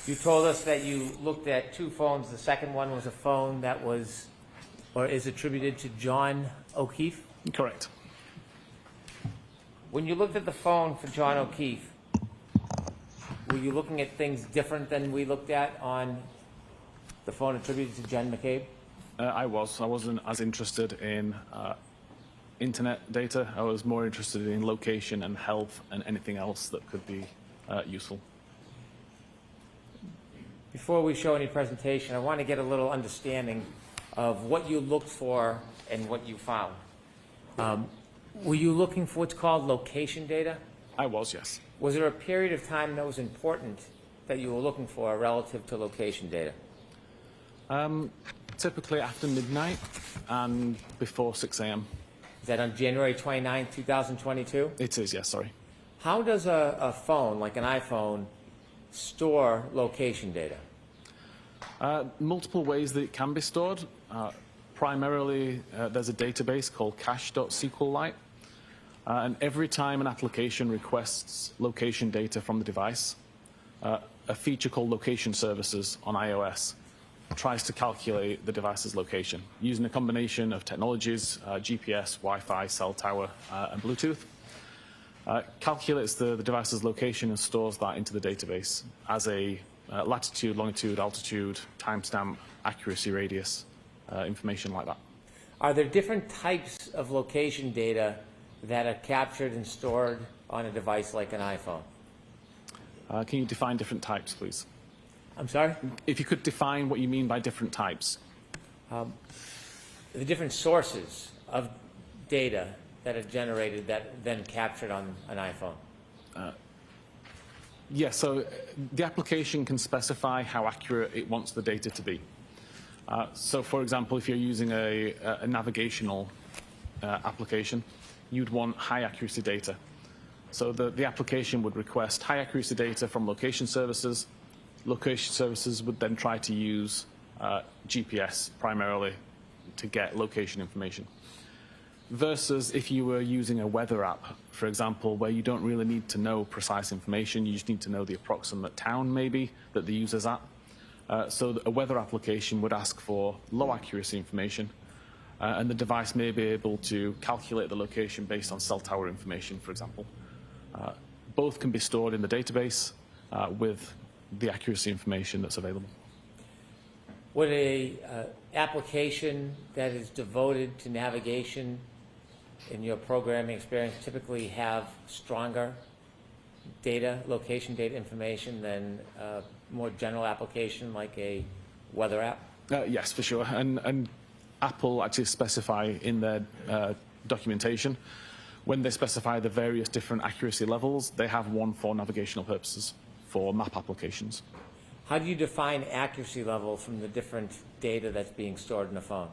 You told us that you looked at two phones. The second one was a phone that was, or is attributed to John O'Keefe. Correct. When you looked at the phone for John O'Keefe, were you looking at things different than we looked at on the phone attributed to Jen McCabe? I wasn't as interested in internet data. I was more interested in location and health and anything else that could be useful. Before we show any presentation, I want to get a little understanding of what you looked for and what you found. Were you looking for what's called location data? I was, yes. Was there a period of time that was important that you were looking for relative to location data? Typically after midnight and before 6 a.m. Is that on January 29, 2022? It is, yes, sorry. How does a phone, like an iPhone, store location data? Multiple ways that it can be stored. Primarily, there's a database called cache.sqlite. And every time an application requests location data from the device, a feature called location services on iOS tries to calculate the device's location using a combination of technologies, GPS, Wi-Fi, cell tower, and Bluetooth. Calculates the device's location and stores that into the database as a latitude, longitude, altitude, timestamp, accuracy radius, information like that. Are there different types of location data that are captured and stored on a device like an iPhone? Can you define different types, please? I'm sorry? If you could define what you mean by different types. The different sources of data that are generated that then captured on an iPhone. Yes, so the application can specify how accurate it wants the data to be. So for example, if you're using a navigational application, you'd want high accuracy data. So the application would request high accuracy data from location services. Location services would then try to use GPS primarily to get location information. Versus if you were using a weather app, for example, where you don't really need to know precise information, you just need to know the approximate town maybe that the user's at. So a weather application would ask for low accuracy information, and the device may be able to calculate the location based on cell tower information, for example. Both can be stored in the database with the accuracy information that's available. Would a application that is devoted to navigation in your programming experience typically have stronger data, location data information than a more general application like a weather app? Yes, for sure. And Apple actually specify in their documentation, when they specify the various different accuracy levels, they have one for navigational purposes for map applications. How do you define accuracy level from the different data that's being stored in a phone?